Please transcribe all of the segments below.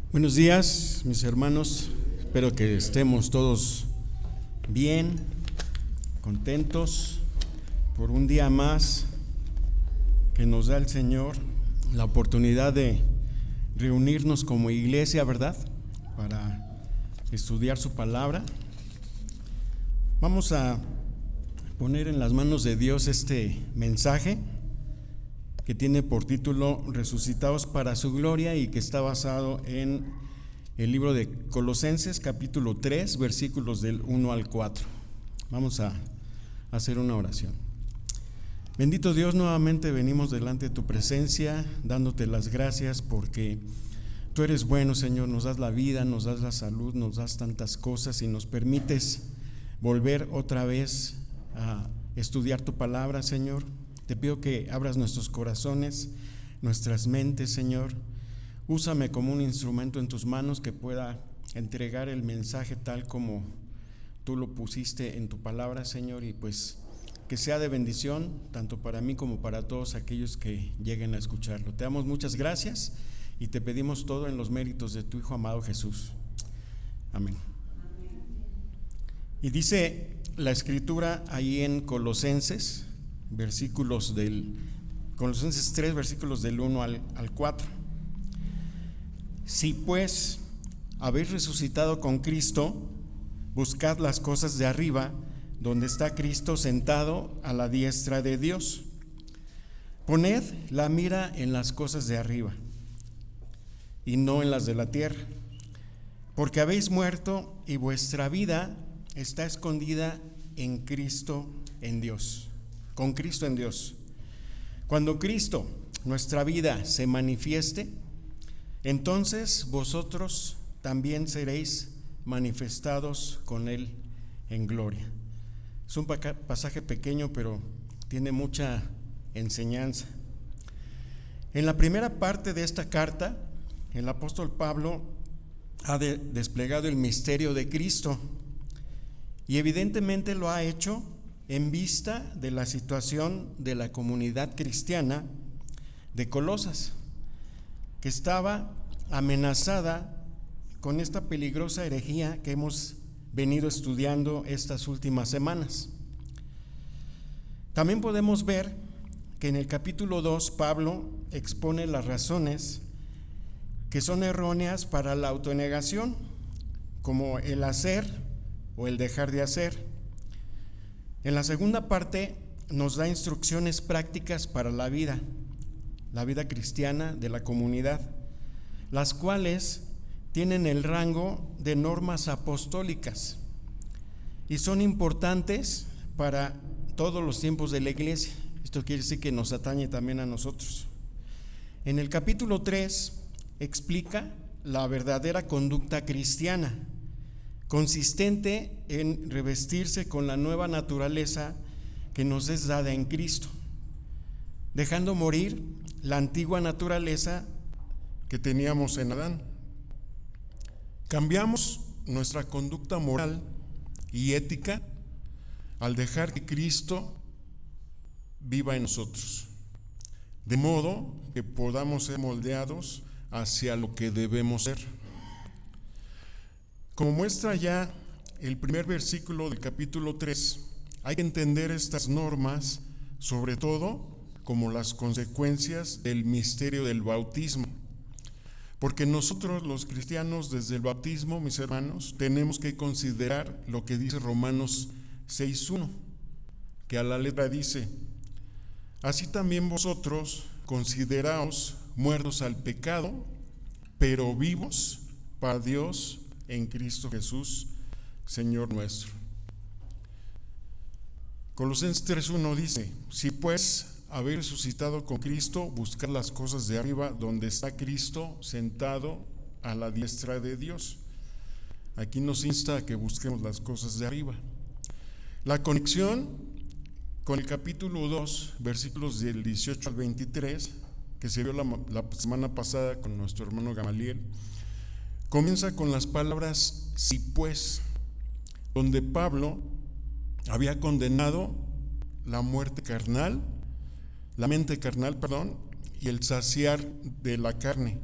Buenos días, mis hermanos. Espero que estemos todos bien, contentos por un día más que nos da el Señor, la oportunidad de reunirnos como iglesia, ¿verdad? Para estudiar su palabra. Vamos a poner en las manos de Dios este mensaje que tiene por título Resucitados para su gloria y que está basado en el libro de Colosenses capítulo 3 versículos del 1 al 4. Vamos a hacer una oración. Bendito Dios, nuevamente venimos delante de tu presencia dándote las gracias porque tú eres bueno, Señor. Nos das la vida, nos das la salud, nos das tantas cosas y nos permites volver otra vez a estudiar tu palabra, Señor. Te pido que abras nuestros corazones, nuestras mentes, Señor. Úsame como un instrumento en tus manos que pueda entregar el mensaje tal como tú lo pusiste en tu palabra, Señor, y pues que sea de bendición tanto para mí como para todos aquellos que lleguen a escucharlo. Te damos muchas gracias y te pedimos todo en los méritos de tu Hijo amado Jesús. Amén. Y dice la Escritura ahí en Colosenses, Colosenses 3, versículos del 1 al 4. Si pues habéis resucitado con Cristo, buscad las cosas de arriba, donde está Cristo sentado a la diestra de Dios. Poned la mira en las cosas de arriba, y no en las de la tierra, porque habéis muerto y vuestra vida está escondida en Cristo, en Dios. Con Cristo en Dios. Cuando Cristo, nuestra vida, se manifieste, entonces vosotros también seréis manifestados con Él en gloria. Es un pasaje pequeño, pero tiene mucha enseñanza. En la primera parte de esta carta, el apóstol Pablo ha desplegado el misterio de Cristo y evidentemente lo ha hecho en vista de la situación de la comunidad cristiana de Colosas, que estaba amenazada con esta peligrosa herejía que hemos venido estudiando estas últimas semanas. También podemos ver que en el capítulo 2 Pablo expone las razones que son erróneas para la autonegación, como el hacer o el dejar de hacer. En la segunda parte nos da instrucciones prácticas para la vida cristiana de la comunidad, las cuales tienen el rango de normas apostólicas y son importantes para todos los tiempos de la iglesia. Esto quiere decir que nos atañe también a nosotros. En el capítulo 3 explica la verdadera conducta cristiana, consistente en revestirse con la nueva naturaleza que nos es dada en Cristo, dejando morir la antigua naturaleza que teníamos en Adán. Cambiamos nuestra conducta moral y ética al dejar que Cristo viva en nosotros, de modo que podamos ser moldeados hacia lo que debemos ser. Como muestra ya el primer versículo del capítulo 3, hay que entender estas normas, sobre todo como las consecuencias del misterio del bautismo. Porque nosotros los cristianos desde el bautismo, mis hermanos, tenemos que considerar lo que dice Romanos 6:1, que a la letra dice: así también vosotros consideraos muertos al pecado, pero vivos para Dios en Cristo Jesús, Señor nuestro. Colosenses 3:1 dice: si pues habéis resucitado con Cristo, buscad las cosas de arriba, donde está Cristo sentado a la diestra de Dios. Aquí nos insta a que busquemos las cosas de arriba. La conexión con el capítulo 2, versículos del 18 al 23, que se vio la semana pasada con nuestro hermano Gamaliel, comienza con las palabras si pues, donde Pablo había condenado la mente carnal, y el saciar de la carne,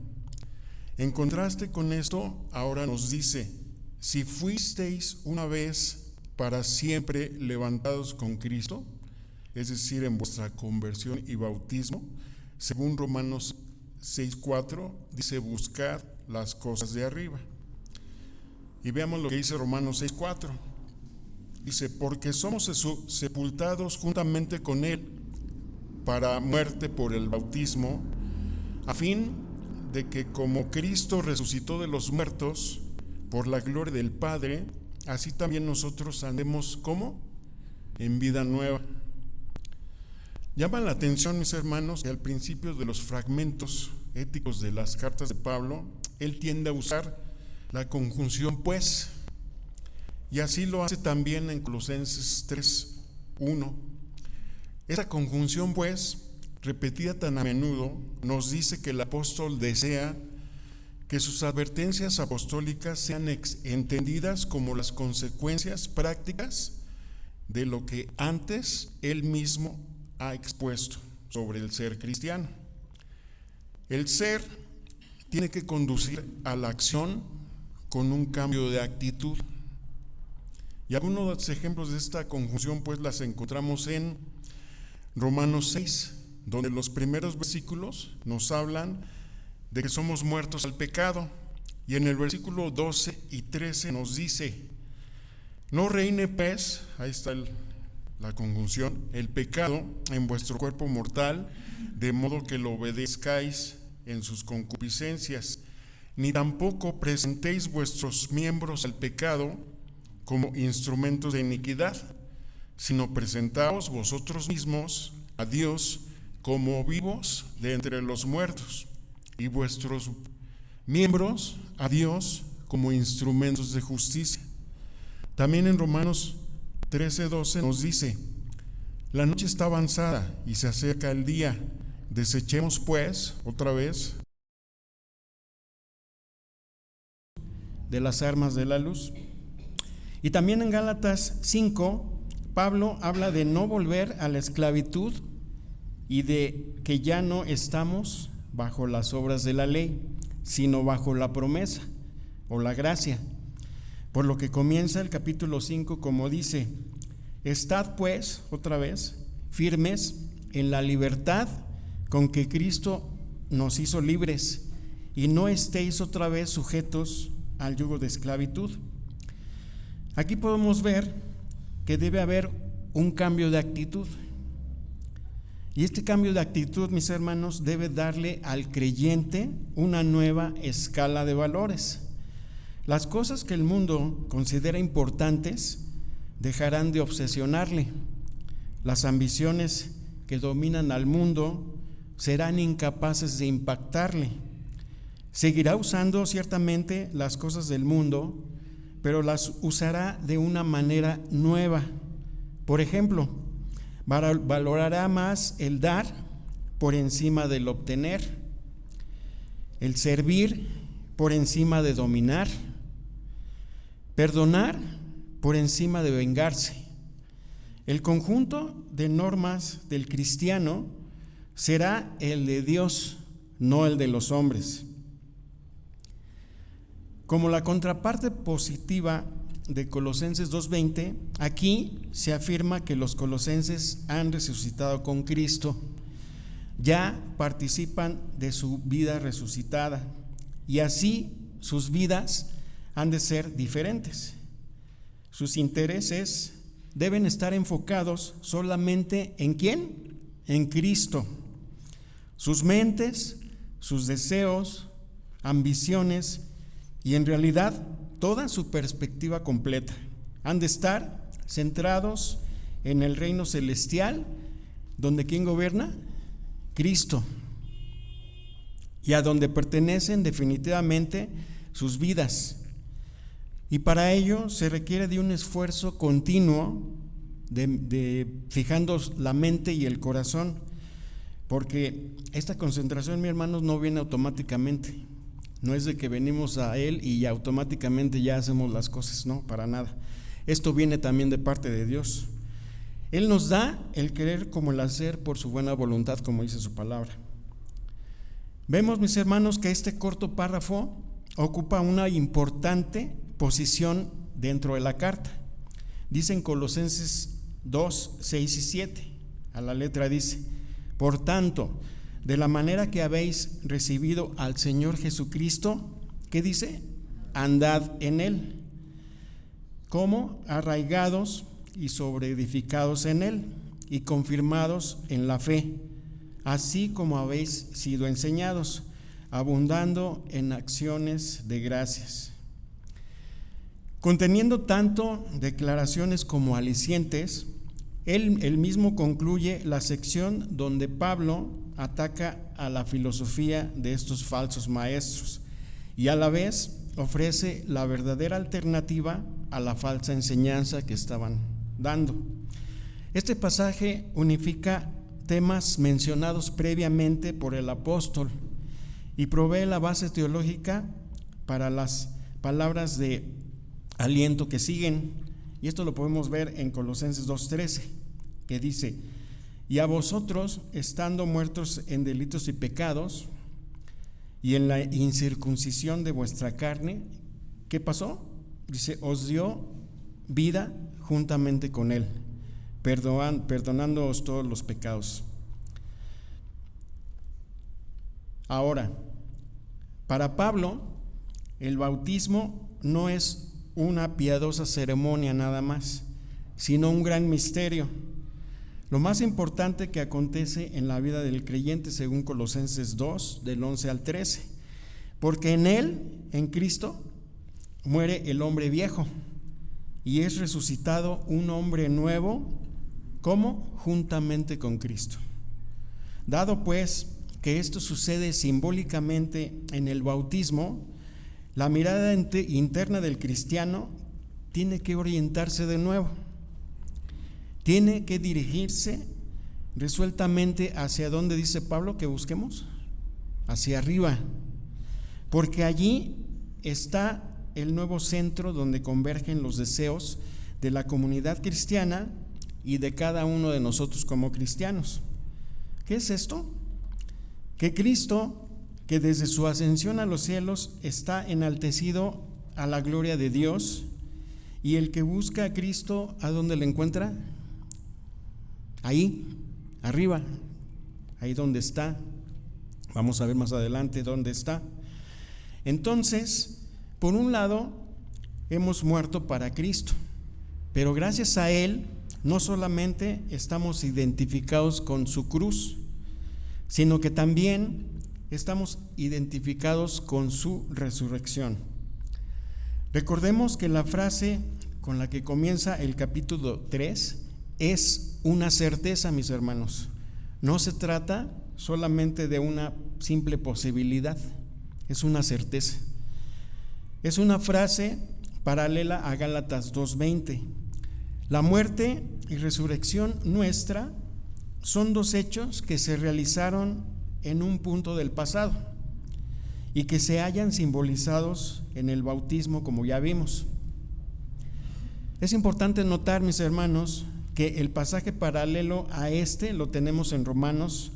En contraste con esto, ahora nos dice: si fuisteis una vez para siempre levantados con Cristo, es decir, en vuestra conversión y bautismo, según Romanos 6:4, dice: buscad las cosas de arriba. Y veamos lo que dice Romanos 6:4. Dice: porque somos sepultados juntamente con Él para muerte por el bautismo, a fin de que como Cristo resucitó de los muertos por la gloria del Padre, así también nosotros andemos ¿cómo? En vida nueva. Llama la atención, mis hermanos, que al principio de los fragmentos éticos de las cartas de Pablo, él tiende a usar la conjunción pues, y así lo hace también en Colosenses 3:1. Esta conjunción pues, repetida tan a menudo, nos dice que el apóstol desea que sus advertencias apostólicas sean entendidas como las consecuencias prácticas de lo que antes él mismo ha expuesto sobre el ser cristiano. El ser tiene que conducir a la acción con un cambio de actitud. Y algunos de los ejemplos de esta conjunción pues las encontramos en Romanos 6, donde los primeros versículos nos hablan de que somos muertos al pecado, y en el versículo 12 y 13 nos dice: no reine pues, ahí está la conjunción, el pecado en vuestro cuerpo mortal, de modo que lo obedezcáis en sus concupiscencias, ni tampoco presentéis vuestros miembros al pecado como instrumentos de iniquidad, sino presentaos vosotros mismos a Dios como vivos de entre los muertos, y vuestros miembros a Dios como instrumentos de justicia. También en Romanos 13:12 nos dice: la noche está avanzada y se acerca el día, desechemos pues, otra vez, de las armas de la luz. Y también en Gálatas 5, Pablo habla de no volver a la esclavitud y de que ya no estamos bajo las obras de la ley, sino bajo la promesa o la gracia. Por lo que comienza el capítulo 5 como dice: estad pues, otra vez, firmes en la libertad con que Cristo nos hizo libres, y no estéis otra vez sujetos al yugo de esclavitud. Aquí podemos ver que debe haber un cambio de actitud. Y este cambio de actitud, mis hermanos, debe darle al creyente una nueva escala de valores. Las cosas que el mundo considera importantes dejarán de obsesionarle. Las ambiciones que dominan al mundo serán incapaces de impactarle. Seguirá usando ciertamente las cosas del mundo, pero las usará de una manera nueva. Por ejemplo, valorará más el dar por encima del obtener, el servir por encima de dominar, perdonar por encima de vengarse. El conjunto de normas del cristiano será el de Dios, no el de los hombres. Como la contraparte positiva de Colosenses 2:20, aquí se afirma que los colosenses han resucitado con Cristo, ya participan de su vida resucitada, y así sus vidas han de ser diferentes. Sus intereses deben estar enfocados solamente ¿en quién? En Cristo. Sus mentes, sus deseos, ambiciones y en realidad toda su perspectiva completa han de estar centrados en el reino celestial, donde ¿quién gobierna? Cristo, y a donde pertenecen definitivamente sus vidas. Y para ello se requiere de un esfuerzo continuo de fijando la mente y el corazón, porque esta concentración, mis hermanos, no viene automáticamente. No es de que venimos a Él y automáticamente ya hacemos las cosas, no, para nada. Esto viene también de parte de Dios. Él nos da el querer como el hacer por su buena voluntad, como dice su palabra. Vemos, mis hermanos, que este corto párrafo ocupa una importante posición dentro de la carta. Dice en Colosenses 2, 6 y 7, a la letra dice: por tanto, de la manera que habéis recibido al Señor Jesucristo, ¿qué dice? Andad en Él, como arraigados y sobreedificados en Él, y confirmados en la fe, así como habéis sido enseñados, abundando en acciones de gracias. Conteniendo tanto declaraciones como alicientes, él mismo concluye la sección donde Pablo ataca a la filosofía de estos falsos maestros y a la vez ofrece la verdadera alternativa a la falsa enseñanza que estaban dando. Este pasaje unifica temas mencionados previamente por el apóstol y provee la base teológica para las palabras de aliento que siguen, y esto lo podemos ver en Colosenses 2:13, que dice: y a vosotros, estando muertos en delitos y pecados y en la incircuncisión de vuestra carne, ¿qué pasó? Dice: os dio vida juntamente con Él, perdonándoos todos los pecados. Ahora, para Pablo, el bautismo no es una piadosa ceremonia nada más, sino un gran misterio, lo más importante que acontece en la vida del creyente, según Colosenses 2, del 11 al 13, porque en Él, en Cristo, muere el hombre viejo y es resucitado un hombre nuevo, ¿cómo? Juntamente con Cristo. Dado pues que esto sucede simbólicamente en el bautismo, la mirada interna del cristiano tiene que orientarse de nuevo, tiene que dirigirse resueltamente hacia donde dice Pablo que busquemos, hacia arriba, porque allí está el nuevo centro donde convergen los deseos de la comunidad cristiana y de cada uno de nosotros como cristianos. ¿Qué es esto? Que Cristo, que desde su ascensión a los cielos está enaltecido a la gloria de Dios, y el que busca a Cristo, ¿a dónde le encuentra? Ahí, arriba, ahí donde está. Vamos a ver más adelante dónde está. Entonces, por un lado, hemos muerto para Cristo, pero gracias a Él no solamente estamos identificados con su cruz, sino que también estamos identificados con su resurrección. Recordemos que la frase con la que comienza el capítulo 3 es una certeza, mis hermanos. No se trata solamente de una simple posibilidad, es una certeza. Es una frase paralela a Gálatas 2:20. La muerte y resurrección nuestra son dos hechos que se realizaron en un punto del pasado y que se hallan simbolizados en el bautismo, como ya vimos. Es importante notar, mis hermanos, que el pasaje paralelo a este lo tenemos en Romanos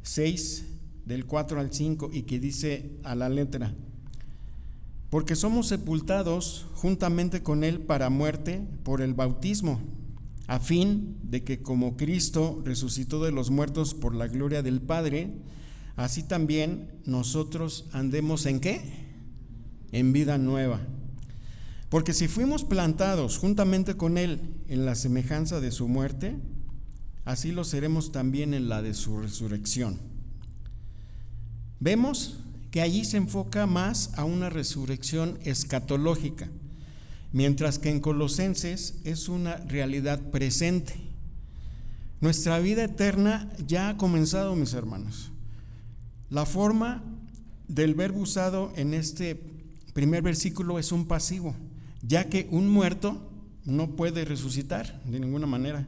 6, del 4 al 5, y que dice a la letra: porque somos sepultados juntamente con Él para muerte por el bautismo, a fin de que como Cristo resucitó de los muertos por la gloria del Padre, así también nosotros andemos ¿en qué? En vida nueva. Porque si fuimos plantados juntamente con Él en la semejanza de su muerte, así lo seremos también en la de su resurrección. Vemos que allí se enfoca más a una resurrección escatológica, mientras que en Colosenses es una realidad presente. Nuestra vida eterna ya ha comenzado, mis hermanos. La forma del verbo usado en este primer versículo es un pasivo, ya que un muerto no puede resucitar de ninguna manera,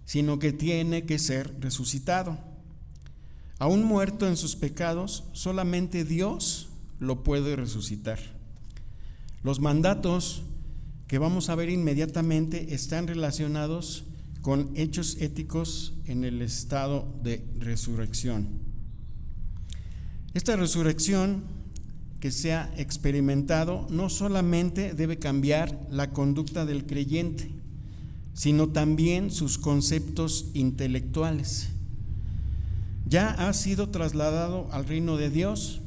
sino que tiene que ser resucitado. A un muerto en sus pecados, solamente Dios lo puede resucitar. Los mandatos que vamos a ver inmediatamente están relacionados con hechos éticos en el estado de resurrección. Esta resurrección que se ha experimentado no solamente debe cambiar la conducta del creyente, sino también sus conceptos intelectuales. Ya ha sido trasladado al reino de Dios,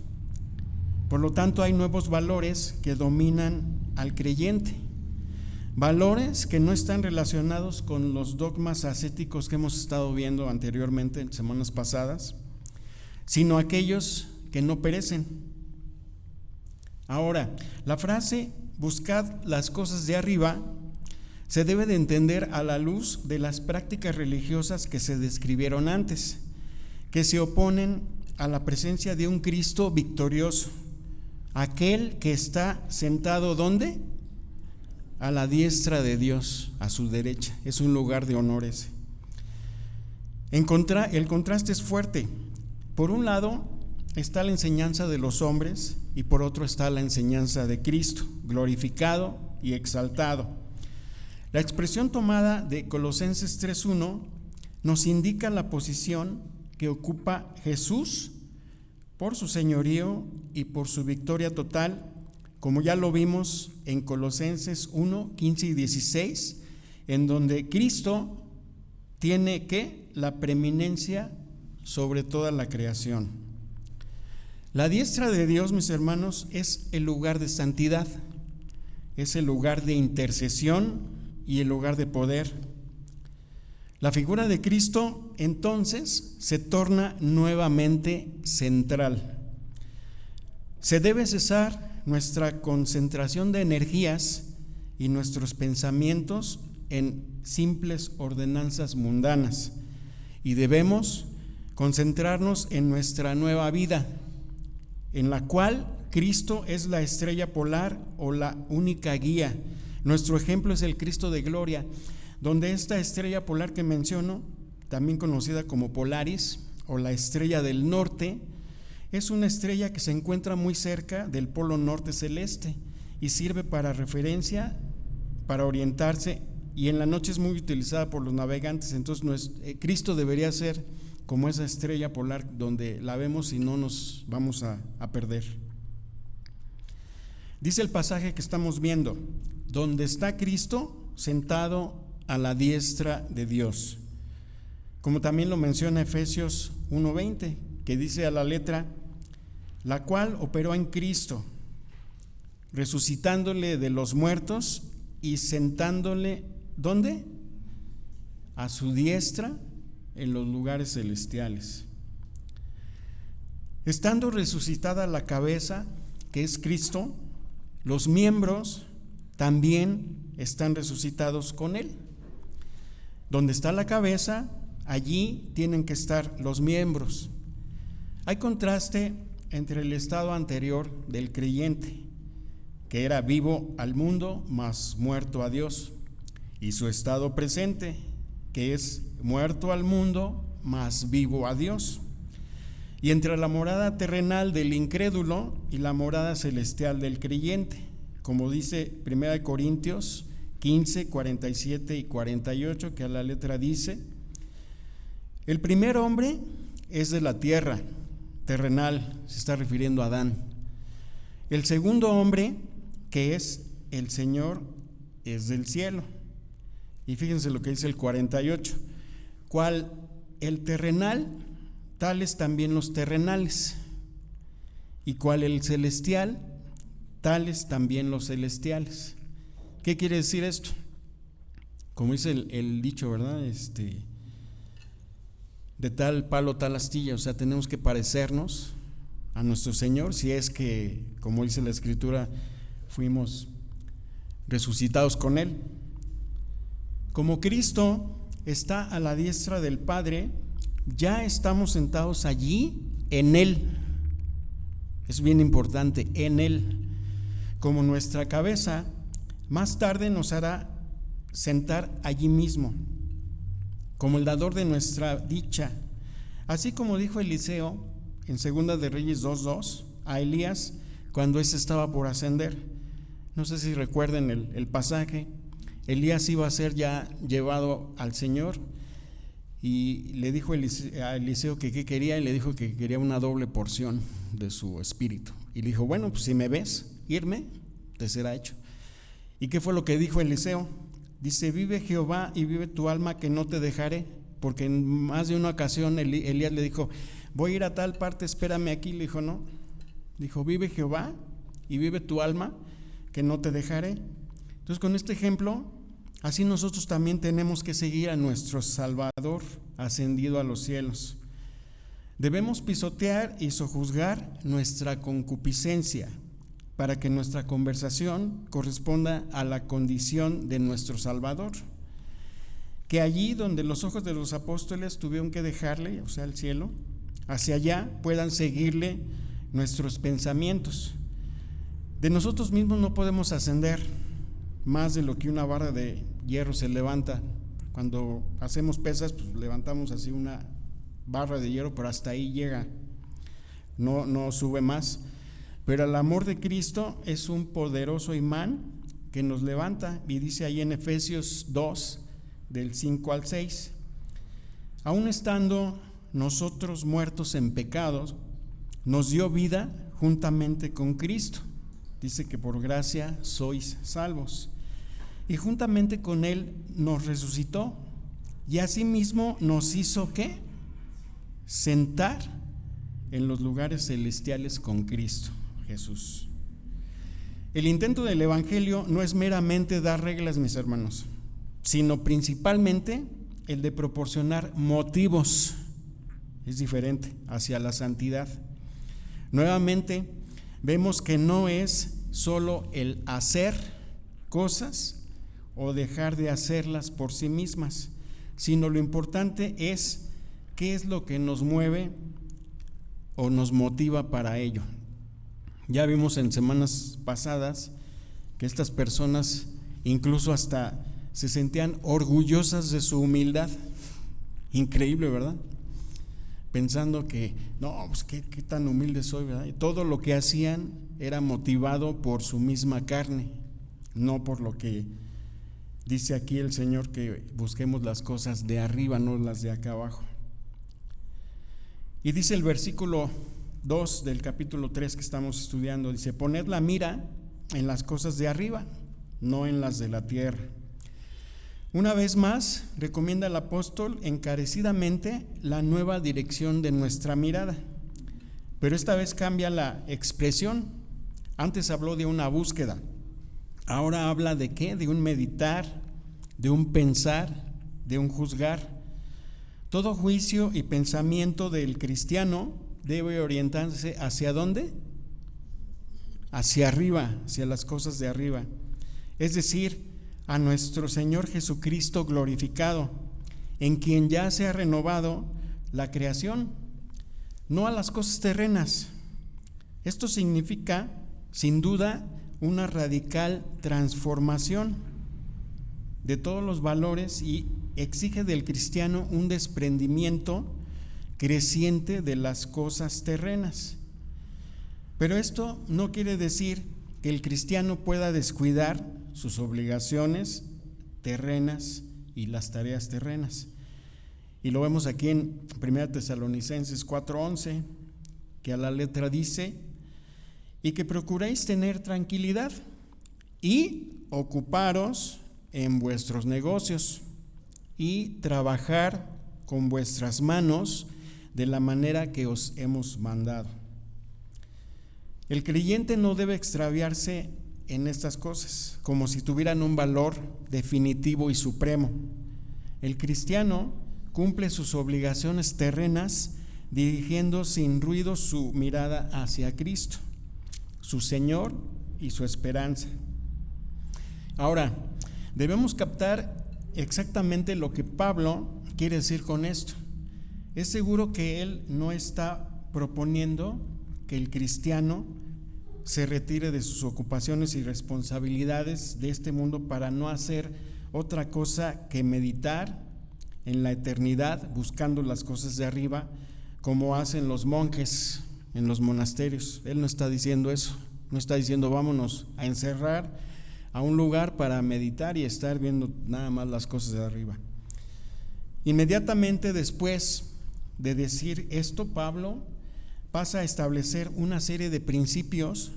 por lo tanto hay nuevos valores que dominan al creyente, valores que no están relacionados con los dogmas ascéticos que hemos estado viendo anteriormente en semanas pasadas, sino aquellos que no perecen. Ahora, la frase "buscad las cosas de arriba" se debe de entender a la luz de las prácticas religiosas que se describieron antes, que se oponen a la presencia de un Cristo victorioso, aquel que está sentado ¿dónde? A la diestra de Dios, a su derecha. Es un lugar de honor ese. El contraste es fuerte. Por un lado está la enseñanza de los hombres y por otro está la enseñanza de Cristo, glorificado y exaltado. La expresión tomada de Colosenses 3:1 nos indica la posición que ocupa Jesús por su señorío y por su victoria total, como ya lo vimos en Colosenses 1:15 y 16, en donde Cristo tiene la preeminencia sobre toda la creación. La diestra de Dios, mis hermanos, es el lugar de santidad, es el lugar de intercesión y el lugar de poder. La figura de Cristo entonces se torna nuevamente central. Se debe cesar nuestra concentración de energías y nuestros pensamientos en simples ordenanzas mundanas y debemos concentrarnos en nuestra nueva vida, en la cual Cristo es la estrella polar o la única guía. Nuestro ejemplo es el Cristo de gloria, donde esta estrella polar que menciono, también conocida como Polaris o la estrella del norte, es una estrella que se encuentra muy cerca del polo norte celeste y sirve para referencia, para orientarse, y en la noche es muy utilizada por los navegantes. Entonces Cristo debería ser como esa estrella polar donde la vemos y no nos vamos a perder. Dice el pasaje que estamos viendo: donde está Cristo sentado a la diestra de Dios, como también lo menciona Efesios 1:20, que dice a la letra: la cual operó en Cristo, resucitándole de los muertos y sentándole, ¿dónde? A su diestra en los lugares celestiales. Estando resucitada la cabeza, que es Cristo, los miembros también están resucitados con Él. Donde está la cabeza, allí tienen que estar los miembros. Hay contraste entre el estado anterior del creyente, que era vivo al mundo, mas muerto a Dios, y su estado presente, que es muerto al mundo, mas vivo a Dios, y entre la morada terrenal del incrédulo y la morada celestial del creyente, como dice 1 Corintios 15, 47 y 48, que a la letra dice: el primer hombre es de la tierra, terrenal, se está refiriendo a Adán. El segundo hombre, que es el Señor, es del cielo. Y fíjense lo que dice el 48: cual el terrenal, tales también los terrenales, y cual el celestial, tales también los celestiales. ¿Qué quiere decir esto? Como dice el dicho, ¿verdad? De tal palo, tal astilla. O sea, tenemos que parecernos a nuestro Señor, si es que, como dice la Escritura, fuimos resucitados con Él. Como Cristo está a la diestra del Padre, ya estamos sentados allí en Él. Es bien importante, en Él. Como nuestra cabeza, más tarde nos hará sentar allí mismo, como el dador de nuestra dicha. Así como dijo Eliseo en 2 de Reyes 2:2 a Elías cuando éste estaba por ascender. No sé si recuerden el pasaje. Elías iba a ser ya llevado al Señor y le dijo a Eliseo que qué quería, y le dijo que quería una doble porción. de su espíritu. Y le dijo, bueno, pues si me ves irme, te será hecho. ¿Y qué fue lo que dijo Eliseo? Dice, vive Jehová y vive tu alma que no te dejaré. Porque en más de una ocasión Elías le dijo, voy a ir a tal parte, espérame aquí. Le dijo, no. Dijo, vive Jehová y vive tu alma que no te dejaré. Entonces, con este ejemplo, así nosotros también tenemos que seguir a nuestro Salvador ascendido a los cielos. Debemos pisotear y sojuzgar nuestra concupiscencia para que nuestra conversación corresponda a la condición de nuestro Salvador. Que allí donde los ojos de los apóstoles tuvieron que dejarle, o sea, el cielo, hacia allá puedan seguirle nuestros pensamientos. De nosotros mismos no podemos ascender más de lo que una barra de hierro se levanta. Cuando hacemos pesas, pues levantamos así una barra de hierro, pero hasta ahí llega, no sube más. Pero el amor de Cristo es un poderoso imán que nos levanta, y dice ahí en Efesios 2, del 5 al 6, aun estando nosotros muertos en pecados, nos dio vida juntamente con Cristo. Dice que por gracia sois salvos. Y juntamente con Él nos resucitó, y asimismo nos hizo ¿qué? Sentar en los lugares celestiales con Cristo Jesús. El intento del Evangelio no es meramente dar reglas, mis hermanos, sino principalmente el de proporcionar motivos. Es diferente, hacia la santidad. Nuevamente vemos que no es solo el hacer cosas o dejar de hacerlas por sí mismas, sino lo importante es qué es lo que nos mueve o nos motiva para ello. Ya vimos en semanas pasadas que estas personas incluso hasta se sentían orgullosas de su humildad. Increíble, ¿verdad? Pensando que, no, pues qué tan humilde soy, ¿verdad? Y todo lo que hacían era motivado por su misma carne, no por lo que dice aquí el Señor, que busquemos las cosas de arriba, no las de acá abajo. Y dice el versículo 2 del capítulo 3 que estamos estudiando, dice, poned la mira en las cosas de arriba, no en las de la tierra. Una vez más, recomienda el apóstol encarecidamente la nueva dirección de nuestra mirada, pero esta vez cambia la expresión. Antes habló de una búsqueda, ahora habla de ¿qué? De un meditar, de un pensar, de un juzgar. Todo juicio y pensamiento del cristiano debe orientarse ¿hacia dónde? Hacia arriba, hacia las cosas de arriba, es decir, a nuestro Señor Jesucristo glorificado, en quien ya se ha renovado la creación, no a las cosas terrenas. Esto significa, sin duda, una radical transformación de todos los valores y exige del cristiano un desprendimiento creciente de las cosas terrenas. Pero esto no quiere decir que el cristiano pueda descuidar sus obligaciones terrenas y las tareas terrenas. Y lo vemos aquí en 1 Tesalonicenses 4:11, que a la letra dice, y que procuréis tener tranquilidad y ocuparos en vuestros negocios y trabajar con vuestras manos de la manera que os hemos mandado. El creyente no debe extraviarse en estas cosas como si tuvieran un valor definitivo y supremo. El cristiano cumple sus obligaciones terrenas dirigiendo sin ruido su mirada hacia Cristo, su Señor y su esperanza. Ahora, debemos captar exactamente lo que Pablo quiere decir con esto. Es seguro que él no está proponiendo que el cristiano se retire de sus ocupaciones y responsabilidades de este mundo para no hacer otra cosa que meditar en la eternidad, buscando las cosas de arriba, como hacen los monjes en los monasterios. Él no está diciendo eso, no está diciendo vámonos a encerrar a un lugar para meditar y estar viendo nada más las cosas de arriba. Inmediatamente después de decir esto, Pablo pasa a establecer una serie de principios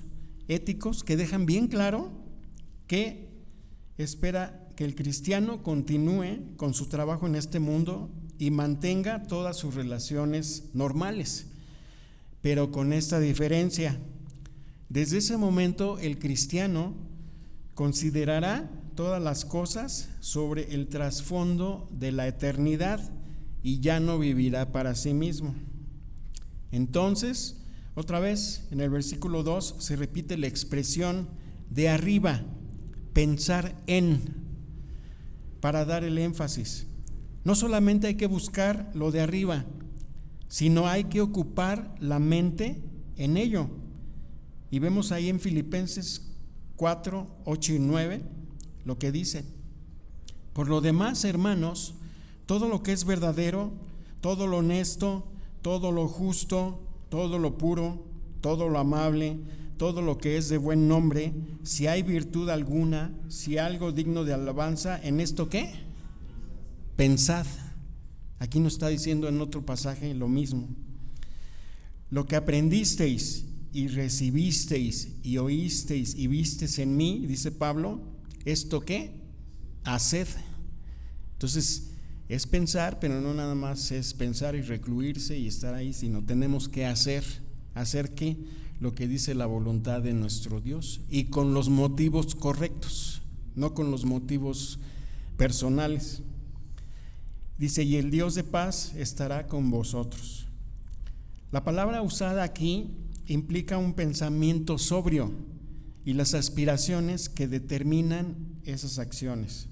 éticos que dejan bien claro que espera que el cristiano continúe con su trabajo en este mundo y mantenga todas sus relaciones normales, pero con esta diferencia: desde ese momento el cristiano considerará todas las cosas sobre el trasfondo de la eternidad y ya no vivirá para sí mismo. Entonces, otra vez en el versículo 2 se repite la expresión de arriba, pensar en, para dar el énfasis. No solamente hay que buscar lo de arriba, sino hay que ocupar la mente en ello. Y vemos ahí en Filipenses 4, 8 y 9 lo que dice: por lo demás, hermanos, todo lo que es verdadero, todo lo honesto, todo lo justo, todo lo puro, todo lo amable, todo lo que es de buen nombre, si hay virtud alguna, si algo digno de alabanza, ¿en esto qué? Pensad. Aquí nos está diciendo en otro pasaje lo mismo. Lo que aprendisteis y recibisteis y oísteis y visteis en mí, dice Pablo, ¿esto qué? Haced. Entonces es pensar, pero no nada más es pensar y recluirse y estar ahí, sino tenemos que hacer ¿qué? Lo que dice la voluntad de nuestro Dios, y con los motivos correctos, no con los motivos personales. Dice: y el Dios de paz estará con vosotros. La palabra usada aquí implica un pensamiento sobrio y las aspiraciones que determinan esas acciones.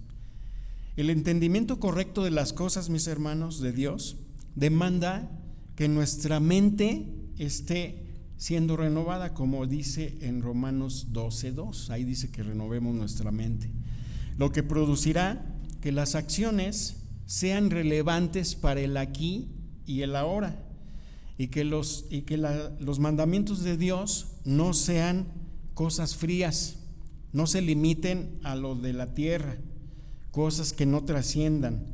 El entendimiento correcto de las cosas, mis hermanos, de Dios, demanda que nuestra mente esté siendo renovada, como dice en Romanos 12:2. Ahí dice que renovemos nuestra mente, lo que producirá que las acciones sean relevantes para el aquí y el ahora, y que los mandamientos de Dios no sean cosas frías, no se limiten a lo de la tierra, cosas que no trasciendan,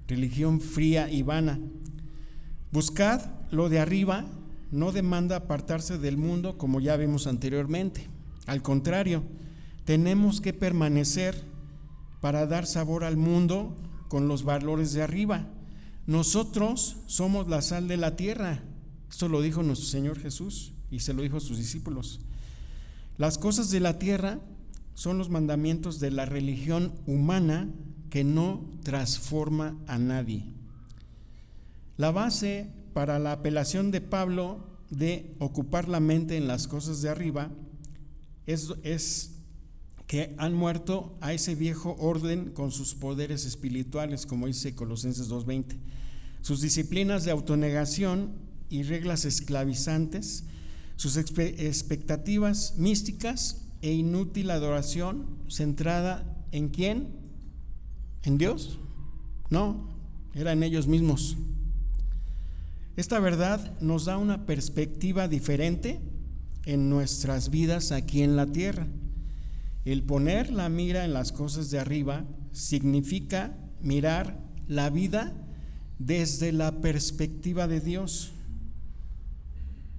religión fría y vana. Buscad lo de arriba no demanda apartarse del mundo, como ya vimos anteriormente. Al contrario, tenemos que permanecer para dar sabor al mundo con los valores de arriba. Nosotros somos la sal de la tierra. Esto lo dijo nuestro Señor Jesús y se lo dijo a sus discípulos. Las cosas de la tierra son los mandamientos de la religión humana que no transforma a nadie. La base para la apelación de Pablo de ocupar la mente en las cosas de arriba es que han muerto a ese viejo orden con sus poderes espirituales, como dice Colosenses 2:20. Sus disciplinas de autonegación y reglas esclavizantes, sus expectativas místicas e inútil adoración centrada ¿en quién? ¿En Dios? No, era en ellos mismos. Esta verdad nos da una perspectiva diferente en nuestras vidas aquí en la tierra. El poner la mira en las cosas de arriba significa mirar la vida desde la perspectiva de Dios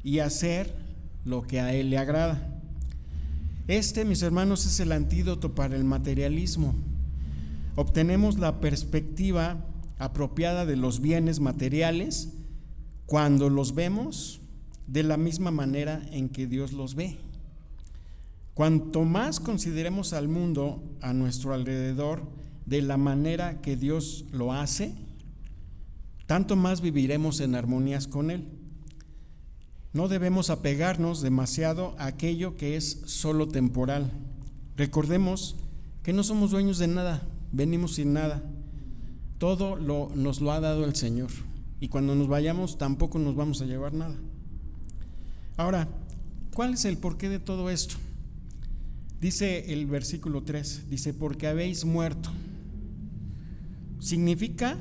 y hacer lo que a Él le agrada. Mis hermanos, es el antídoto para el materialismo. Obtenemos la perspectiva apropiada de los bienes materiales cuando los vemos de la misma manera en que Dios los ve. Cuanto más consideremos al mundo a nuestro alrededor de la manera que Dios lo hace, tanto más viviremos en armonías con Él. No debemos apegarnos demasiado a aquello que es solo temporal. Recordemos que no somos dueños de nada, venimos sin nada. Todo nos lo ha dado el Señor, y cuando nos vayamos tampoco nos vamos a llevar nada. Ahora, ¿cuál es el porqué de todo esto? Dice el versículo 3, dice: porque habéis muerto. Significa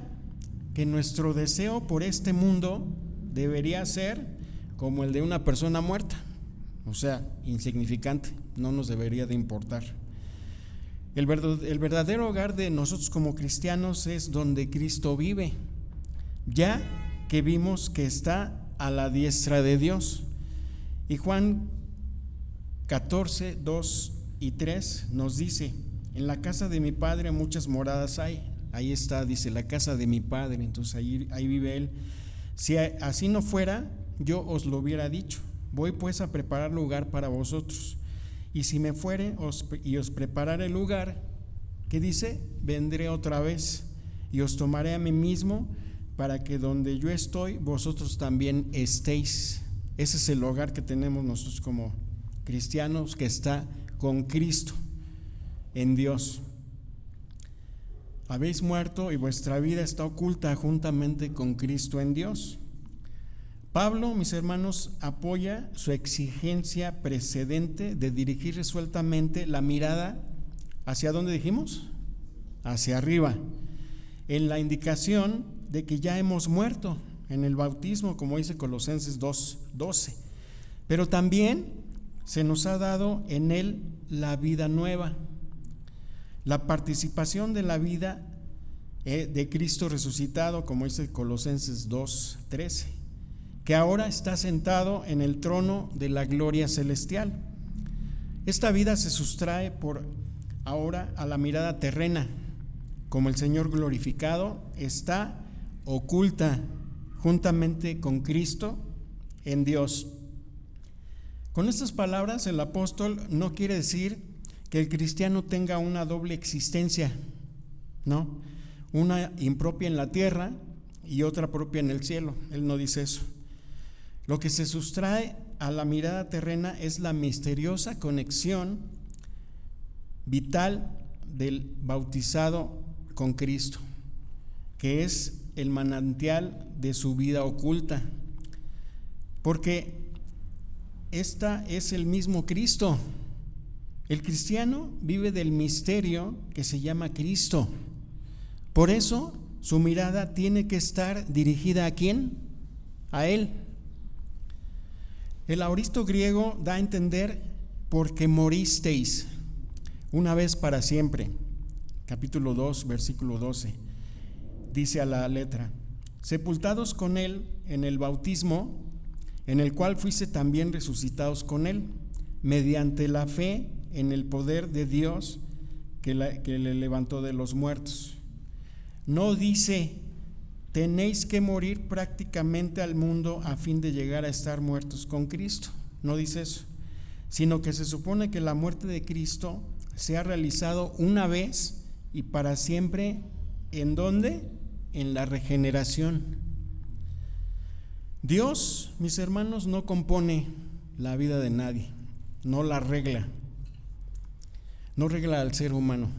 que nuestro deseo por este mundo debería ser como el de una persona muerta, o sea, insignificante, no nos debería de importar. El verdadero hogar de nosotros como cristianos es donde Cristo vive, ya que vimos que está a la diestra de Dios. Y Juan 14, 2 y 3 nos dice: en la casa de mi Padre muchas moradas hay. Ahí está, dice, la casa de mi Padre. Entonces ahí vive Él. Si así no fuera, yo os lo hubiera dicho. Voy pues a preparar lugar para vosotros. Y si me fuere y os prepararé el lugar, ¿qué dice? Vendré otra vez y os tomaré a mí mismo, para que donde yo estoy, vosotros también estéis. Ese es el hogar que tenemos nosotros como cristianos, que está con Cristo, en Dios. Habéis muerto y vuestra vida está oculta juntamente con Cristo en Dios. Pablo, mis hermanos, apoya su exigencia precedente de dirigir resueltamente la mirada ¿hacia dónde dijimos? Hacia arriba, en la indicación de que ya hemos muerto en el bautismo, como dice Colosenses 2:12, pero también se nos ha dado en él la vida nueva, la participación de la vida de Cristo resucitado, como dice Colosenses 2:13, que ahora está sentado en el trono de la gloria celestial. Esta vida se sustrae por ahora a la mirada terrena, como el Señor glorificado está oculta juntamente con Cristo en Dios. Con estas palabras, el apóstol no quiere decir que el cristiano tenga una doble existencia, ¿no? Una impropia en la tierra y otra propia en el cielo. Él no dice eso. Lo que se sustrae a la mirada terrena es la misteriosa conexión vital del bautizado con Cristo, que es el manantial de su vida oculta, porque esta es el mismo Cristo. El cristiano vive del misterio que se llama Cristo. Por eso su mirada tiene que estar dirigida ¿a quién? A Él. El aoristo griego da a entender porque moristeis una vez para siempre. Capítulo 2, versículo 12. Dice a la letra: sepultados con Él en el bautismo, en el cual fuiste también resucitados con Él, mediante la fe en el poder de Dios que le levantó de los muertos. No dice tenéis que morir prácticamente al mundo a fin de llegar a estar muertos con Cristo. No dice eso, sino que se supone que la muerte de Cristo se ha realizado una vez y para siempre. ¿En dónde? En la regeneración. Dios, mis hermanos, no compone la vida de nadie, no la arregla, no arregla al ser humano,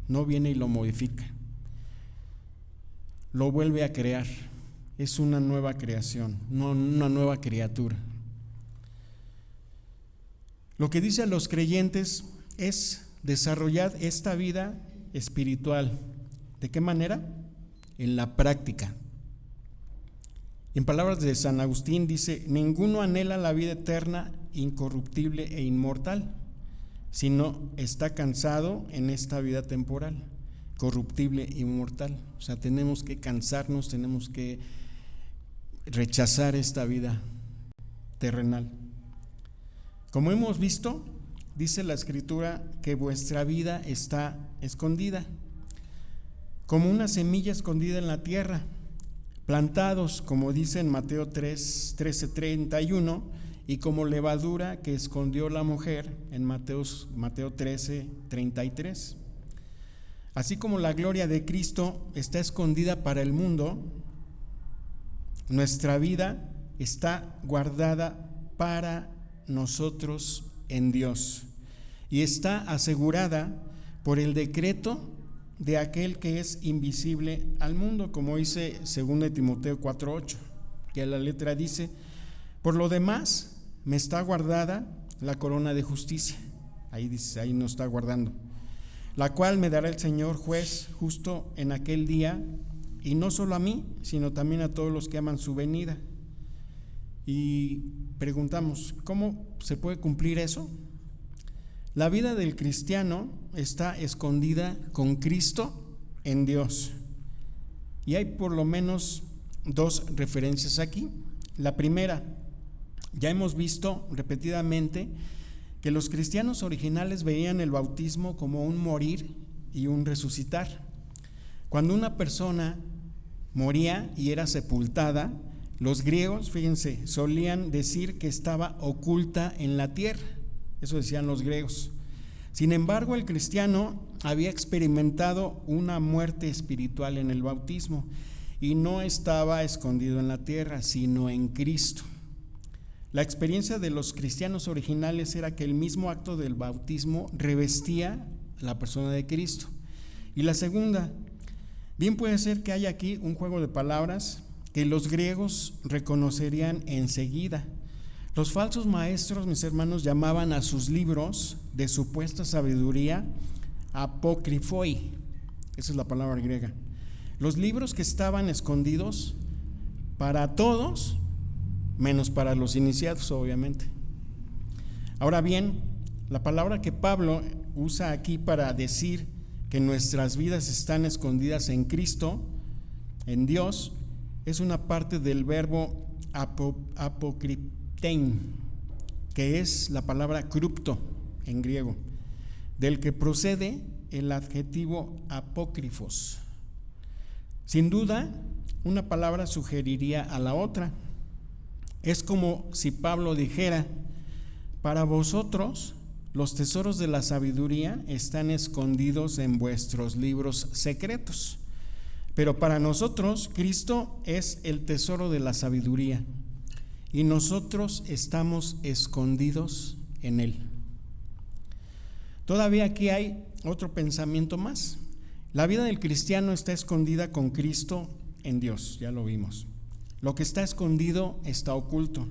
no viene y lo modifica, lo vuelve a crear. Es una nueva creación, no una nueva criatura. Lo que dice a los creyentes es desarrollar esta vida espiritual. ¿De qué manera? En la práctica. En palabras de San Agustín dice: ninguno anhela la vida eterna, incorruptible e inmortal, sino está cansado en esta vida temporal, corruptible e inmortal. O sea, tenemos que cansarnos, tenemos que rechazar esta vida terrenal. Como hemos visto, dice la Escritura que vuestra vida está escondida, como una semilla escondida en la tierra, plantados, como dice en Mateo 13:31, y como levadura que escondió la mujer en Mateo 13:33. Así como la gloria de Cristo está escondida para el mundo, nuestra vida está guardada para nosotros en Dios y está asegurada por el decreto de aquel que es invisible al mundo, como dice 2 Timoteo 4:8, que a la letra dice: por lo demás me está guardada la corona de justicia. Ahí dice, ahí nos está guardando, la cual me dará el Señor juez justo en aquel día, y no solo a mí, sino también a todos los que aman su venida. Y preguntamos, ¿cómo se puede cumplir eso? La vida del cristiano está escondida con Cristo en Dios. Y hay por lo menos dos referencias aquí. La primera, Ya hemos visto repetidamente que los cristianos originales veían el bautismo como un morir y un resucitar. Cuando una persona moría y era sepultada, los griegos, fíjense, solían decir que estaba oculta en la tierra. Eso decían los griegos. Sin embargo, el cristiano había experimentado una muerte espiritual en el bautismo y no estaba escondido en la tierra, sino en Cristo. La experiencia de los cristianos originales era que el mismo acto del bautismo revestía la persona de Cristo. Y la segunda, bien puede ser que haya aquí un juego de palabras que los griegos reconocerían enseguida. Los falsos maestros, mis hermanos, llamaban a sus libros de supuesta sabiduría apócrifoi. Esa es la palabra griega. Los libros que estaban escondidos para todos, menos para los iniciados, obviamente. Ahora bien, la palabra que Pablo usa aquí para decir que nuestras vidas están escondidas en Cristo, en Dios, es una parte del verbo apokriptein, que es la palabra crupto en griego, del que procede el adjetivo apócrifos. Sin duda, una palabra sugeriría a la otra. Es como si Pablo dijera: para vosotros los tesoros de la sabiduría están escondidos en vuestros libros secretos, pero para nosotros Cristo es el tesoro de la sabiduría y nosotros estamos escondidos en Él. Todavía aquí hay otro pensamiento más. La vida del cristiano está escondida con Cristo en Dios, ya lo vimos. Lo que está escondido está oculto.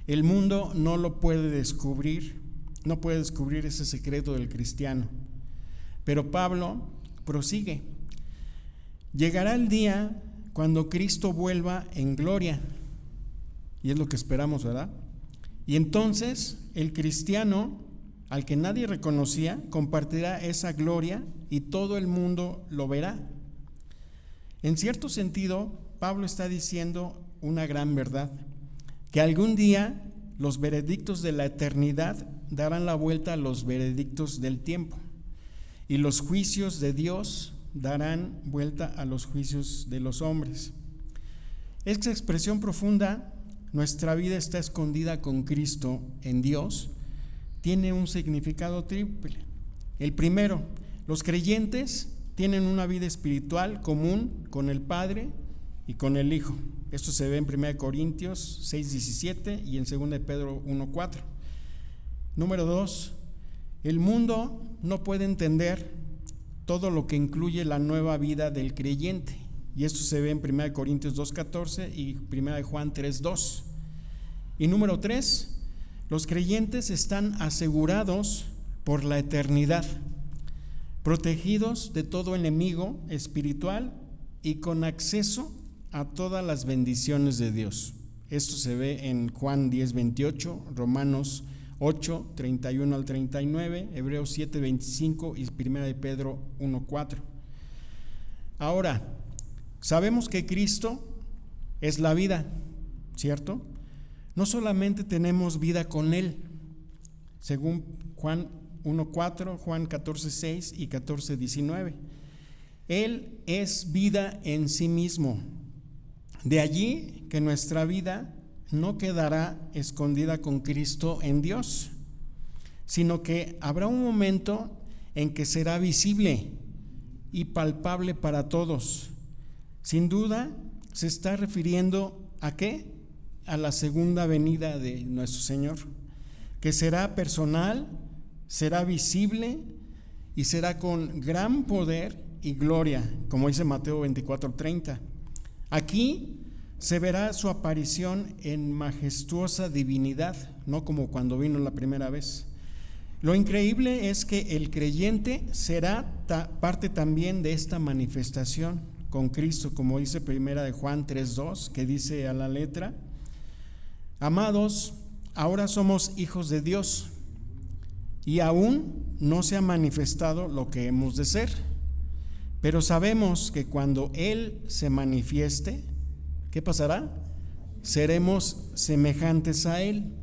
El mundo no lo puede descubrir, no puede descubrir ese secreto del cristiano. Pero Pablo prosigue. Llegará el día cuando Cristo vuelva en gloria, y es lo que esperamos, ¿verdad? Y entonces el cristiano, al que nadie reconocía, compartirá esa gloria y todo el mundo lo verá. En cierto sentido, Pablo está diciendo una gran verdad, que algún día los veredictos de la eternidad darán la vuelta a los veredictos del tiempo, y los juicios de Dios darán vuelta a los juicios de los hombres. Esta expresión profunda, nuestra vida está escondida con Cristo en Dios, tiene un significado triple. El primero, los creyentes tienen una vida espiritual común con el Padre y con el Hijo. Esto se ve en 1 Corintios 6:17 y en 2 Pedro 1:4. Número 2, el mundo no puede entender todo lo que incluye la nueva vida del creyente, y esto se ve en 1 Corintios 2:14 y 1 Juan 3:2. Y número 3, los creyentes están asegurados por la eternidad, protegidos de todo enemigo espiritual y con acceso a todas las bendiciones de Dios. Esto se ve en Juan 10:28, Romanos 8, 31 al 39, Hebreos 7, 25 y 1 de Pedro 1:4. Ahora, sabemos que Cristo es la vida, ¿cierto? No solamente tenemos vida con Él, según Juan 1:4, Juan 14:6 y 14:19. Él es vida en sí mismo. De allí que nuestra vida no quedará escondida con Cristo en Dios, sino que habrá un momento en que será visible y palpable para todos. Sin duda, se está refiriendo ¿a qué? A la segunda venida de nuestro Señor, que será personal, será visible y será con gran poder y gloria, como dice Mateo 24:30. Aquí se verá su aparición en majestuosa divinidad, no como cuando vino la primera vez. Lo increíble es que el creyente será parte también de esta manifestación con Cristo, como dice 1 de Juan 3:2, que dice a la letra: amados, ahora somos hijos de Dios y aún no se ha manifestado lo que hemos de ser, pero sabemos que cuando Él se manifieste, ¿qué pasará? seremos semejantes a Él,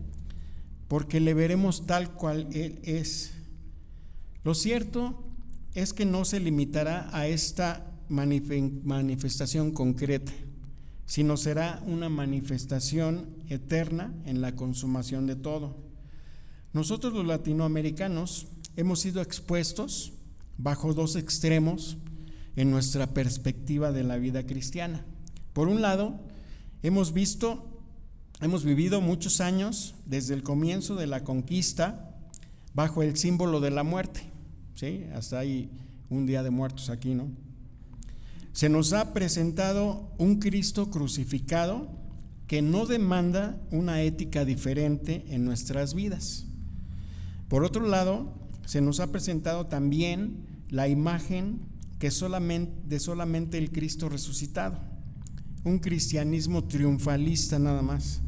porque le veremos tal cual Él es. Lo cierto es que no se limitará a esta manifestación concreta, sino será una manifestación eterna en la consumación de todo. Nosotros los latinoamericanos hemos sido expuestos bajo dos extremos en nuestra perspectiva de la vida cristiana. Por un lado, hemos vivido muchos años desde el comienzo de la conquista bajo el símbolo de la muerte, ¿sí? Hasta hay un día de muertos aquí, ¿no? Se nos ha presentado un Cristo crucificado que no demanda una ética diferente en nuestras vidas. Por otro lado, se nos ha presentado también la imagen de solamente el Cristo resucitado, un cristianismo triunfalista nada más.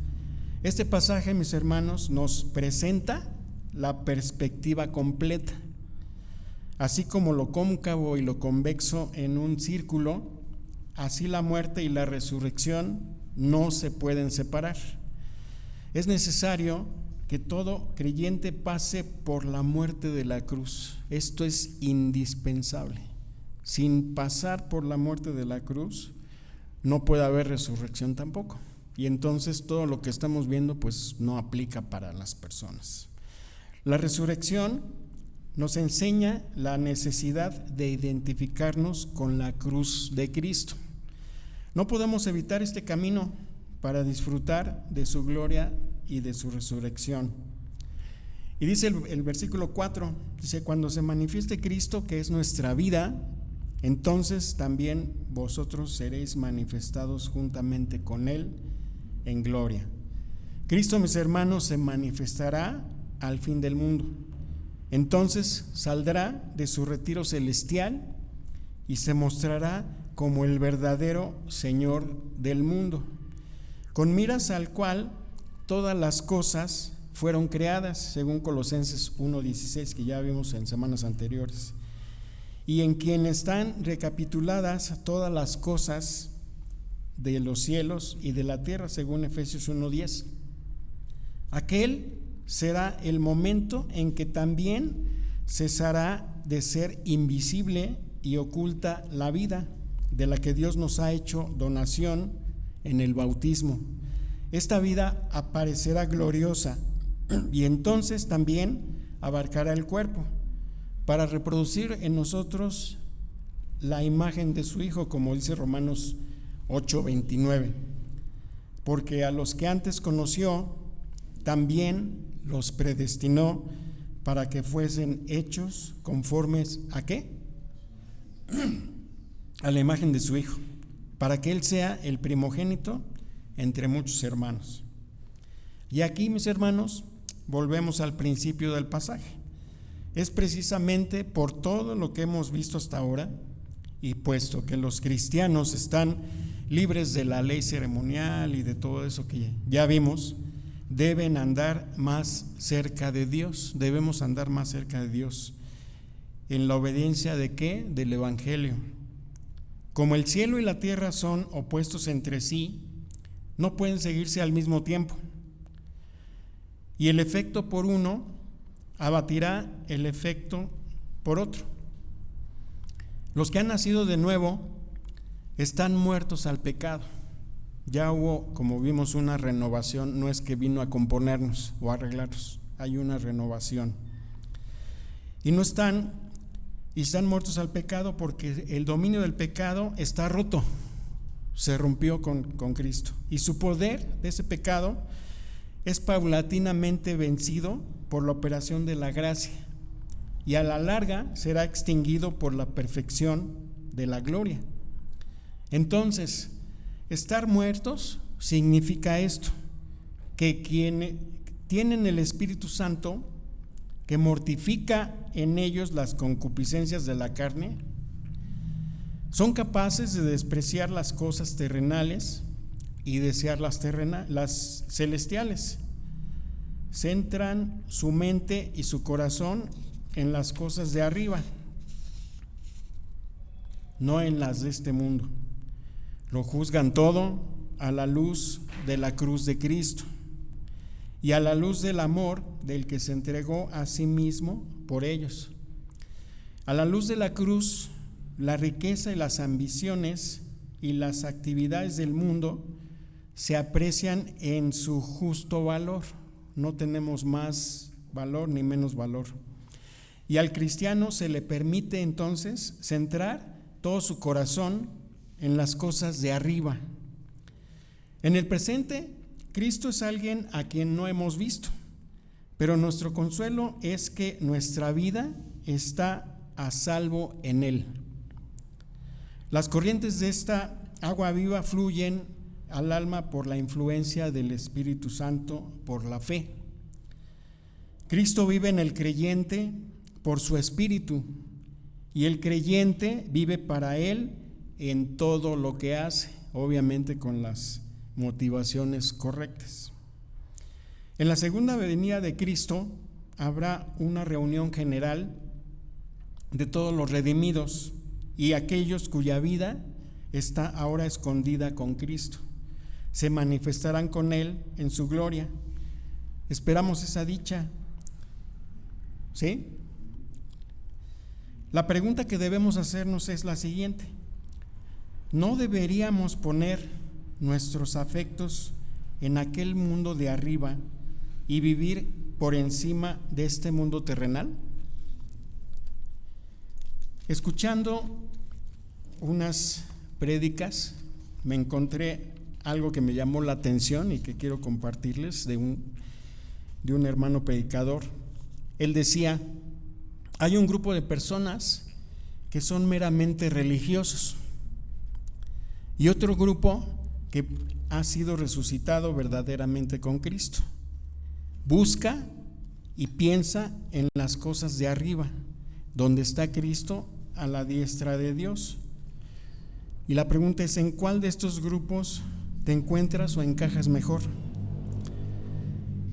Este pasaje, mis hermanos, nos presenta la perspectiva completa. Así como lo cóncavo y lo convexo en un círculo, así la muerte y la resurrección no se pueden separar. Es necesario que todo creyente pase por la muerte de la cruz. Esto es indispensable. Sin pasar por la muerte de la cruz, no puede haber resurrección tampoco. Y entonces todo lo que estamos viendo pues no aplica para las personas. La resurrección nos enseña la necesidad de identificarnos con la cruz de Cristo. No podemos evitar este camino para disfrutar de su gloria y de su resurrección. Y dice el versículo 4, dice: cuando se manifieste Cristo, que es nuestra vida, entonces también vosotros seréis manifestados juntamente con Él en gloria. Cristo, mis hermanos, se manifestará al fin del mundo. Entonces saldrá de su retiro celestial y se mostrará como el verdadero Señor del mundo, con miras al cual todas las cosas fueron creadas, según Colosenses 1:16, que ya vimos en semanas anteriores, y en quien están recapituladas todas las cosas de los cielos y de la tierra, según Efesios 1:10. Aquel será el momento en que también cesará de ser invisible y oculta la vida, de la que Dios nos ha hecho donación en el bautismo. Esta vida aparecerá gloriosa y entonces también abarcará el cuerpo, para reproducir en nosotros la imagen de su Hijo, como dice Romanos 8:29. Porque a los que antes conoció, también los predestinó para que fuesen hechos conformes ¿a qué? A la imagen de su Hijo, para que Él sea el primogénito entre muchos hermanos. Y aquí, mis hermanos, volvemos al principio del pasaje. Es precisamente por todo lo que hemos visto hasta ahora, y puesto que los cristianos están libres de la ley ceremonial y de todo eso que ya vimos, deben andar más cerca de Dios. Debemos andar más cerca de Dios. ¿En la obediencia de qué? Del Evangelio. Como el cielo y la tierra son opuestos entre sí, no pueden seguirse al mismo tiempo. Y el efecto por uno abatirá el efecto por otro. Los que han nacido de nuevo están muertos al pecado. Ya hubo, como vimos, una renovación. No es que vino a componernos o a arreglarnos, hay una renovación. Y están muertos al pecado porque el dominio del pecado está roto, se rompió con Cristo. Y su poder de ese pecado es paulatinamente vencido por la operación de la gracia, y a la larga será extinguido por la perfección de la gloria. Entonces, estar muertos significa esto, que quienes tienen el Espíritu Santo, que mortifica en ellos las concupiscencias de la carne, son capaces de despreciar las cosas terrenales y desear las celestiales. Centran su mente y su corazón en las cosas de arriba, no en las de este mundo. Lo juzgan todo, a la luz de la cruz de Cristo y a la luz del amor del que se entregó a sí mismo por ellos. A la luz de la cruz, la riqueza y las ambiciones y las actividades del mundo se aprecian en su justo valor. No tenemos más valor ni menos valor. Y al cristiano se le permite entonces centrar todo su corazón en las cosas de arriba. En el presente, Cristo es alguien a quien no hemos visto, pero nuestro consuelo es que nuestra vida está a salvo en Él. Las corrientes de esta agua viva fluyen al alma por la influencia del Espíritu Santo, por la fe. Cristo vive en el creyente por su Espíritu, y el creyente vive para Él en todo lo que hace, obviamente con las motivaciones correctas. En la segunda venida de Cristo habrá una reunión general de todos los redimidos y aquellos cuya vida está ahora escondida con Cristo. Se manifestarán con Él en su gloria. Esperamos esa dicha. ¿Sí? La pregunta que debemos hacernos es la siguiente: ¿no deberíamos poner nuestros afectos en aquel mundo de arriba y vivir por encima de este mundo terrenal? Escuchando unas prédicas, me encontré algo que me llamó la atención y que quiero compartirles de un hermano predicador. Él decía: hay un grupo de personas que son meramente religiosos y otro grupo que ha sido resucitado verdaderamente con Cristo. Busca y piensa en las cosas de arriba, donde está Cristo a la diestra de Dios. Y la pregunta es: ¿en cuál de estos grupos te encuentras o encajas mejor?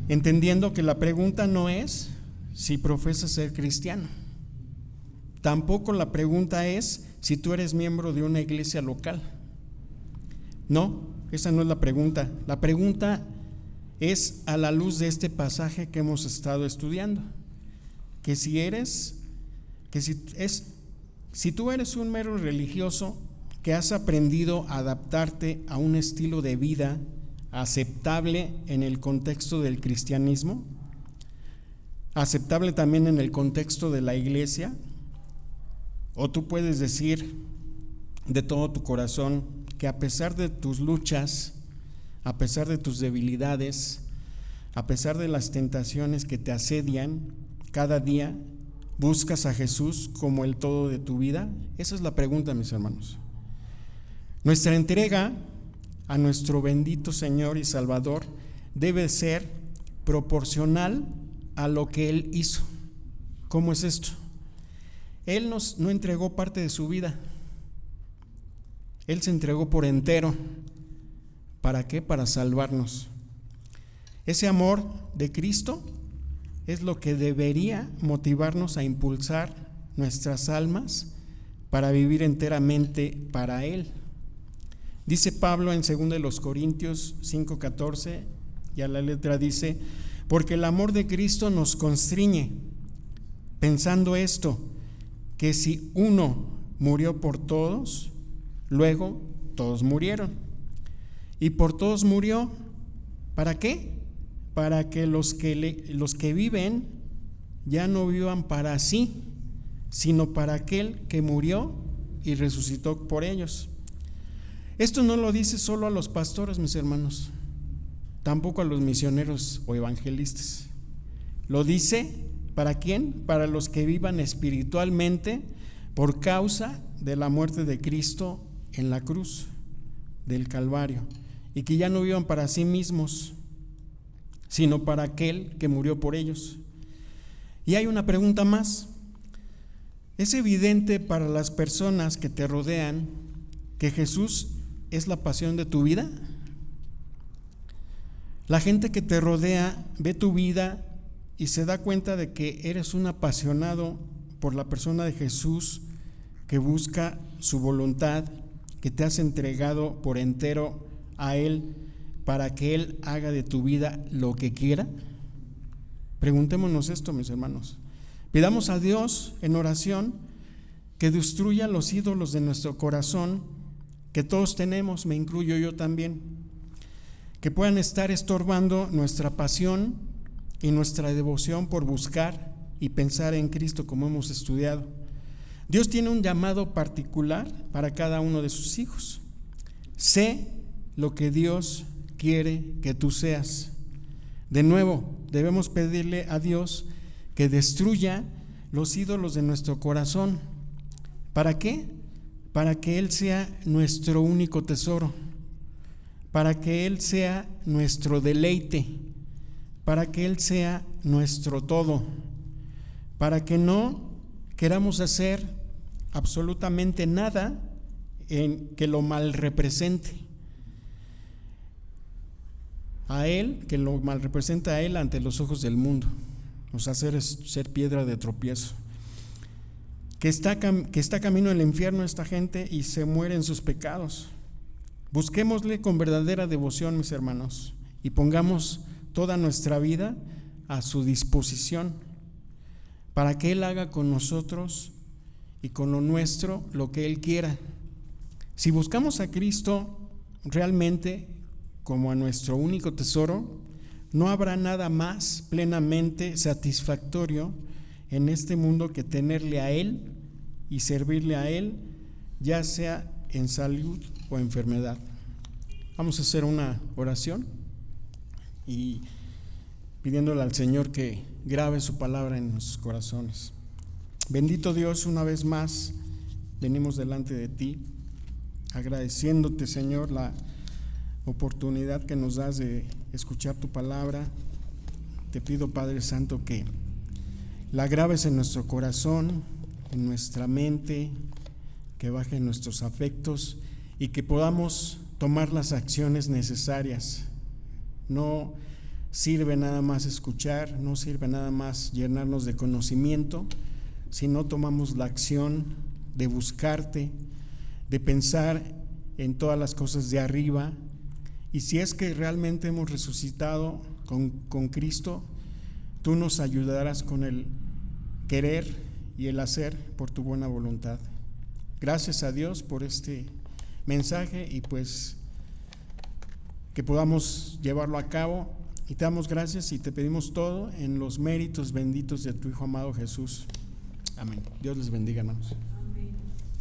Entendiendo que la pregunta no es si profesas ser cristiano. Tampoco la pregunta es si tú eres miembro de una iglesia local. No, esa no es la pregunta. La pregunta es a la luz de este pasaje que hemos estado estudiando, que si tú eres un mero religioso que has aprendido a adaptarte a un estilo de vida aceptable en el contexto del cristianismo, aceptable también en el contexto de la iglesia, o tú puedes decir de todo tu corazón que a pesar de tus luchas, a pesar de tus debilidades, a pesar de las tentaciones que te asedian cada día, buscas a Jesús como el todo de tu vida. Esa es la pregunta, mis hermanos. Nuestra entrega a nuestro bendito Señor y Salvador debe ser proporcional a lo que Él hizo. ¿Cómo es esto? Él no entregó parte de su vida. Él se entregó por entero. ¿Para qué? Para salvarnos. Ese amor de Cristo es lo que debería motivarnos a impulsar nuestras almas para vivir enteramente para Él. Dice Pablo en 2 Corintios 5:14, y a la letra dice: porque el amor de Cristo nos constriñe, pensando esto, que si uno murió por todos, luego todos murieron. Y por todos murió, ¿para qué? Para que los que viven ya no vivan para sí, sino para aquel que murió y resucitó por ellos. Esto no lo dice solo a los pastores, mis hermanos, tampoco a los misioneros o evangelistas. Lo dice, ¿para quién? Para los que vivan espiritualmente por causa de la muerte de Cristo en la cruz del Calvario, y que ya no vivan para sí mismos, sino para aquel que murió por ellos. Y hay una pregunta más. ¿Es evidente para las personas que te rodean que Jesús es la pasión de tu vida? La gente que te rodea ve tu vida y se da cuenta de que eres un apasionado por la persona de Jesús, que busca su voluntad, que te has entregado por entero a Él para que Él haga de tu vida lo que quiera? Preguntémonos esto, mis hermanos. Pidamos a Dios en oración que destruya los ídolos de nuestro corazón, que todos tenemos, me incluyo yo también, que puedan estar estorbando nuestra pasión y nuestra devoción por buscar y pensar en Cristo, como hemos estudiado. Dios tiene un llamado particular para cada uno de sus hijos. Sé lo que Dios quiere que tú seas. De nuevo, debemos pedirle a Dios que destruya los ídolos de nuestro corazón. ¿Para qué? Para que Él sea nuestro único tesoro, para que Él sea nuestro deleite, para que Él sea nuestro todo, para que no queramos hacer absolutamente nada en que lo mal represente a Él, que lo mal representa a Él ante los ojos del mundo, nos hace ser piedra de tropiezo. Que está camino al infierno esta gente y se muere en sus pecados. Busquémosle con verdadera devoción, mis hermanos, y pongamos toda nuestra vida a su disposición para que Él haga con nosotros y con lo nuestro lo que Él quiera. Si buscamos a Cristo realmente como a nuestro único tesoro, no habrá nada más plenamente satisfactorio en este mundo que tenerle a Él y servirle a Él, ya sea en salud o enfermedad. Vamos a hacer una oración y pidiéndole al Señor que grabe su palabra en nuestros corazones. Bendito Dios, una vez más venimos delante de ti, agradeciéndote, Señor, la oportunidad que nos das de escuchar tu palabra. Te pido, Padre Santo, que la grabes en nuestro corazón, en nuestra mente, que baje en nuestros afectos y que podamos tomar las acciones necesarias. No sirve nada más escuchar, no sirve nada más llenarnos de conocimiento, si no tomamos la acción de buscarte, de pensar en todas las cosas de arriba. Y si es que realmente hemos resucitado con Cristo, tú nos ayudarás con el querer y el hacer por tu buena voluntad. Gracias a Dios por este mensaje y pues que podamos llevarlo a cabo, y te damos gracias y te pedimos todo en los méritos benditos de tu Hijo amado Jesús. Amén. Dios les bendiga, hermanos.